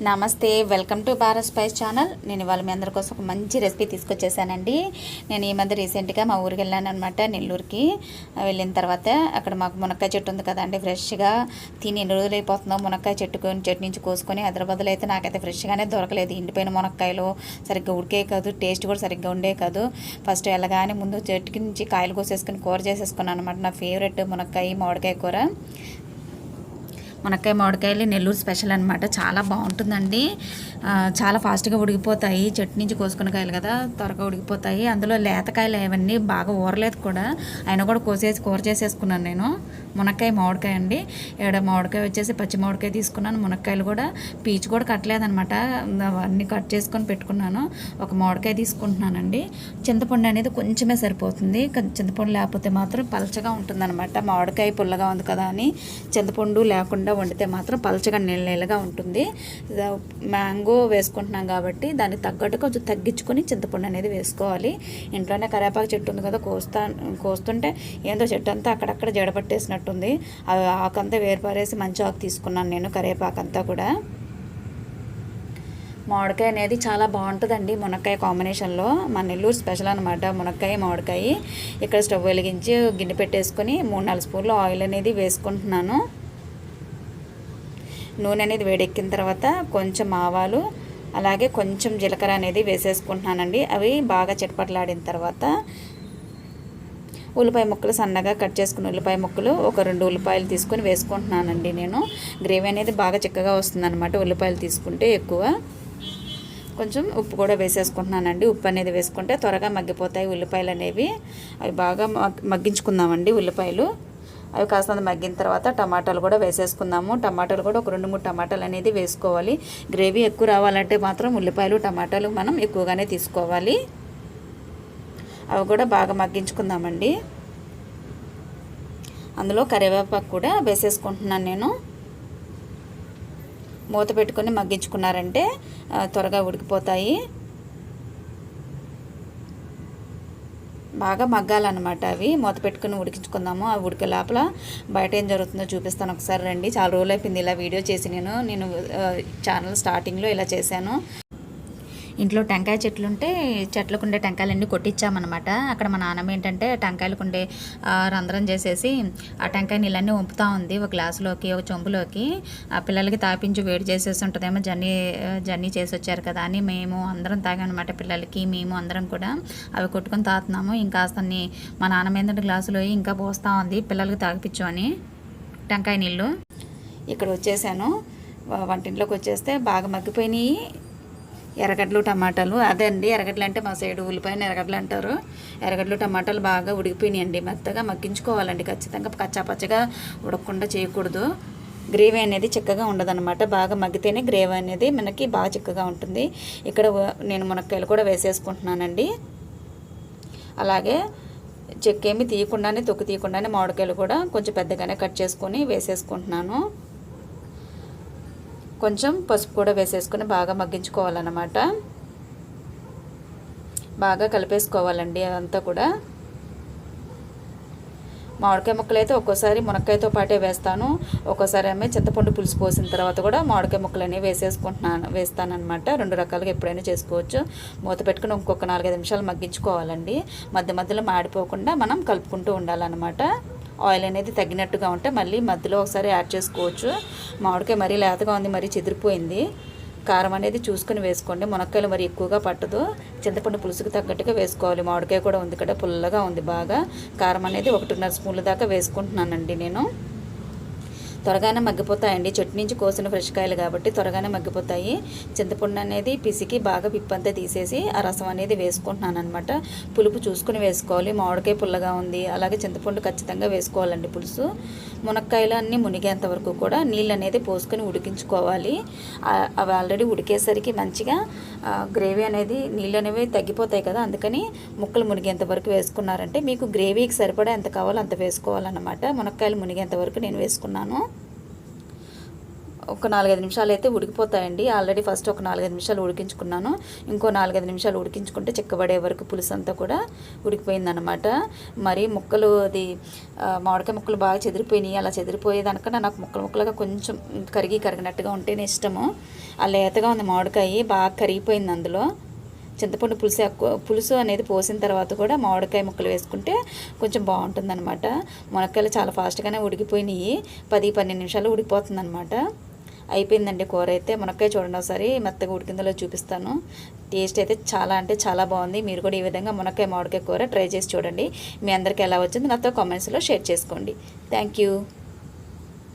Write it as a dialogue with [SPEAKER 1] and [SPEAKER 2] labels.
[SPEAKER 1] నమస్తే, welcome to Bharat spice channel. నేను ఇవాళ మీ అందరి కోసం ఒక మంచి రెసిపీ తీసుకొచ్చేసానండి. నేను ఈ మధ్య రీసెంట్గా మా ఊరికి వెళ్ళాను అనమాట, నెల్లూరుకి. వెళ్ళిన తర్వాత అక్కడ మాకు మునక్కాయ చెట్టు ఉంది కదండి, ఫ్రెష్గా తిని ఎన్ని రోజులు అయిపోతుందో మునక్కాయ చెట్టు నుంచి కోసుకొని. హైదరాబాద్లో అయితే నాకైతే ఫ్రెష్గానే దొరకలేదు. ఎండిపోయిన మునక్కాయలు సరిగ్గా ఉడికే కాదు, టేస్ట్ కూడా సరిగ్గా ఉండే కాదు. ఫస్ట్ వెళ్ళగానే ముందు చెట్టుకి నుంచి కాయలు కోసేసుకొని కూర చేసేసుకున్నాను అనమాట. నా ఫేవరెట్ మునక్కాయ మామిడికాయ కూర. మునక్కాయ మామిడికాయలు నెల్లూరు స్పెషల్ అనమాట. చాలా బాగుంటుందండి. చాలా ఫాస్ట్గా ఉడికిపోతాయి. చెట్టు నుంచి కోసుకున్న కాయలు కదా, త్వరగా ఉడికిపోతాయి. అందులో లేతకాయలు అవన్నీ బాగా ఊరలేదు కూడా, అయినా కూడా కోసేసి కూర చేసేసుకున్నాను నేను. మునక్కాయ మామిడికాయ అండి. మామిడికాయ వచ్చేసి పచ్చి మామిడికాయ తీసుకున్నాను. మునక్కాయలు కూడా పీచు కూడా కట్టలేదనమాట, అవన్నీ కట్ చేసుకొని పెట్టుకున్నాను. ఒక మామిడికాయ తీసుకుంటున్నానండి. చింతపండు అనేది కొంచెమే సరిపోతుంది. చింతపండు లేకపోతే మాత్రం పలచగా ఉంటుందన్నమాట. మామిడికాయ పుల్లగా ఉంది కదా అని చింతపండు లేకుండా వండితే మాత్రం పలచగా నీళ్ళగా ఉంటుంది. మ్యాంగో వేసుకుంటున్నాం కాబట్టి దానికి తగ్గట్టు కొంచెం తగ్గించుకొని చింతపండు అనేది వేసుకోవాలి. ఇంట్లోనే కరివేపాకు చెట్టు ఉంది కదా, కోస్తుంటే ఏందో చెట్టు అంతా అక్కడక్కడ జడపట్టేసినట్టుంది. అవి ఆకంతా వేరుపారేసి మంచి ఆకు తీసుకున్నాను నేను, కరివేపాకు అంతా కూడా. మామిడికాయ అనేది చాలా బాగుంటుందండి మునక్కాయ కాంబినేషన్లో. మన నెల్లూరు స్పెషల్ అనమాట మునక్కాయ మామిడికాయ. ఇక్కడ స్టవ్ వెలిగించి గిన్నె పెట్టేసుకొని 3-4 స్పూన్లు ఆయిల్ అనేది వేసుకుంటున్నాను. నూనె అనేది వేడెక్కిన తర్వాత కొంచెం ఆవాలు, అలాగే కొంచెం జీలకర్ర అనేది వేసేసుకుంటున్నానండి. అవి బాగా చిటపటలాడిన తర్వాత ఉల్లిపాయ ముక్కలు, సన్నగా కట్ చేసుకుని ఉల్లిపాయ ముక్కలు ఒక 2 ఉల్లిపాయలు తీసుకొని వేసుకుంటున్నానండి నేను. గ్రేవీ అనేది బాగా చిక్కగా వస్తుందన్నమాట ఉల్లిపాయలు తీసుకుంటే ఎక్కువ. కొంచెం ఉప్పు కూడా వేసేసుకుంటున్నానండి. ఉప్పు అనేది వేసుకుంటే త్వరగా మగ్గిపోతాయి ఉల్లిపాయలు అనేవి. అవి బాగా మగ్గించుకుందామండి ఉల్లిపాయలు. అవి కాస్త మగ్గిన తర్వాత టమాటాలు కూడా వేసేసుకుందాము. టమాటాలు కూడా ఒక 2-3 టమాటాలు అనేది వేసుకోవాలి. గ్రేవీ ఎక్కువ రావాలంటే మాత్రం ఉల్లిపాయలు టమాటాలు మనం ఎక్కువగానే తీసుకోవాలి. అవి కూడా బాగా మగ్గించుకుందామండి. అందులో కరివేపాకు కూడా వేసేసుకుంటున్నాను నేను. మూత పెట్టుకొని మగ్గించుకున్నారంటే త్వరగా ఉడికిపోతాయి. బాగా మగ్గాలన్నమాట. అవి మూత పెట్టుకుని ఉడికించుకుందాము. అవి ఉడికే లోపల బయట ఏం జరుగుతుందో చూపిస్తాను ఒకసారి రండి. చాలా రోజులు అయిపోయింది ఇలా వీడియో చేసి. నేను ఛానల్ స్టార్టింగ్లో ఇలా చేశాను. ఇంట్లో టెంకాయ చెట్లు ఉంటే చెట్లకు ఉండే టెంకాయలన్నీ కొట్టించామన్నమాట. అక్కడ మా నాన్నమ్మ ఏంటంటే టెంకాయలకు ఉండే రంధ్రం చేసేసి ఆ టెంకాయ నీళ్ళన్నీ వంపుతూ ఉంది ఒక గ్లాసులోకి, ఒక చెంబులోకి. ఆ పిల్లలకి తాపించి వేడి చేసేసి ఉంటుందేమో, జర్నీ చేసి వచ్చారు కదా అని మేము అందరం తాగామన్నమాట. పిల్లలకి మేము అందరం కూడా అవి కొట్టుకొని తాగుతున్నాము. ఇంకా మా నాన్నమ్మ ఏంటంటే గ్లాసులో ఇంకా పోస్తూ ఉంది పిల్లలకి తాగిపించు అని టెంకాయ నీళ్ళు. ఇక్కడ వచ్చేసాను, వంటింట్లోకి వచ్చేస్తే బాగా మగ్గిపోయినాయి ఎర్రగడ్డలు టమాటాలు. అదే అండి, ఎర్రగడ్డలు అంటే మా సైడు ఉల్లిపాయని ఎర్రగడ్డలు అంటారు. ఎర్రగడ్డలు టమాటాలు బాగా ఉడికిపోయినాయండి. మెత్తగా మగ్గించుకోవాలండి ఖచ్చితంగా. కచ్చాపచ్చగా ఉడకకుండా చేయకూడదు. గ్రేవీ అనేది చిక్కగా ఉండదన్నమాట. బాగా మగ్గితేనే గ్రేవీ అనేది మనకి బాగా చిక్కగా ఉంటుంది. ఇక్కడ నేను మునక్కాయలు కూడా వేసేసుకుంటున్నానండి. అలాగే చెక్కేమి తీయకుండానే, తొక్కు తీయకుండానే మామిడికాయలు కూడా కొంచెం పెద్దగానే కట్ చేసుకొని వేసేసుకుంటున్నాను. కొంచెం పసుపు కూడా వేసేసుకొని బాగా మగ్గించుకోవాలన్నమాట. బాగా కలిపేసుకోవాలండి అదంతా కూడా. మామిడికాయ ముక్కలు అయితే ఒక్కోసారి మునక్కాయతో పాటే వేస్తాను, ఒక్కోసారి ఏమో చింతపండు పులుసు పోసిన తర్వాత కూడా మామిడికాయ ముక్కలు అనేవి వేస్తానన్నమాట. 2 రకాలుగా ఎప్పుడైనా చేసుకోవచ్చు. మూత పెట్టుకుని ఇంకొక 4-5 నిమిషాలు మగ్గించుకోవాలండి. మధ్య మధ్యలో మాడిపోకుండా మనం కలుపుకుంటూ ఉండాలన్నమాట. ఆయిల్ అనేది తగ్గినట్టుగా ఉంటే మళ్ళీ మధ్యలో ఒకసారి యాడ్ చేసుకోవచ్చు. మామిడికాయ మరీ లేతగా ఉంది, మరీ చెదిరిపోయింది. కారం అనేది చూసుకొని వేసుకోండి. మునక్కాయలు మరి ఎక్కువగా పట్టదు. చింతపండు పులుసుకు తగ్గట్టుగా వేసుకోవాలి. మామిడికాయ కూడా ఉంది కదా, పుల్లగా ఉంది బాగా. కారం అనేది 1.5 స్పూన్ల దాకా వేసుకుంటున్నానండి నేను. త్వరగానే మగ్గిపోతాయండి. చెట్టు నుంచి కోసిన ఫ్రెష్ కాయలు కాబట్టి త్వరగానే మగ్గిపోతాయి. చింతపండు అనేది పిసికి బాగా పిప్పంతా తీసేసి ఆ రసం అనేది వేసుకుంటున్నాను అనమాట. పులుపు చూసుకుని వేసుకోవాలి. మామిడికాయ పుల్లగా ఉంది, అలాగే చింతపండు ఖచ్చితంగా వేసుకోవాలండి పులుసు. మునక్కాయలు అన్నీ మునిగేంత వరకు కూడా నీళ్ళు అనేది పోసుకొని ఉడికించుకోవాలి. అవి ఆల్రెడీ ఉడికేసరికి మంచిగా గ్రేవీ అనేది నీళ్ళు అనేవి తగ్గిపోతాయి కదా, అందుకని ముక్కలు మునిగేంత వరకు వేసుకున్నారంటే మీకు గ్రేవీకి సరిపడా ఎంత కావాలో అంత వేసుకోవాలన్నమాట. మునక్కాయలు మునిగేంత వరకు నేను వేసుకున్నాను. ఒక 4-5 నిమిషాలు అయితే ఉడికిపోతాయండి. ఆల్రెడీ ఫస్ట్ ఒక 4-5 నిమిషాలు ఉడికించుకున్నాను. ఇంకో 4-5 నిమిషాలు ఉడికించుకుంటే చిక్కబడే వరకు పులుసు అంతా కూడా ఉడికిపోయిందనమాట. మరి ముక్కలు అది మామిడికాయ ముక్కలు బాగా చెదిరిపోయినాయి. అలా చెదిరిపోయేదానికన్నా నాకు ముక్కలుగా కొంచెం కరిగినట్టుగా ఉంటేనే ఇష్టము. ఆ లేతగా ఉంది మామిడికాయ, బాగా కరిగిపోయింది. అందులో చింతపండు పులుసు అనేది పోసిన తర్వాత కూడా మామిడికాయ ముక్కలు వేసుకుంటే కొంచెం బాగుంటుందన్నమాట. మునక్కాయలు చాలా ఫాస్ట్గానే ఉడికిపోయినాయి. 10-12 నిమిషాలు ఉడికిపోతుందన్నమాట. అయిపోయిందండి కూర అయితే. మునక్కాయ చూడండి ఒకసారి మెత్తగా ఉడికిందో చూపిస్తాను. టేస్ట్ అయితే చాలా అంటే చాలా బాగుంది. మీరు కూడా ఈ విధంగా మునక్కాయ మామిడికాయ కూర ట్రై చేసి చూడండి. మీ అందరికీ ఎలా వచ్చింది నాతో కామెంట్స్లో షేర్ చేసుకోండి. Thank you.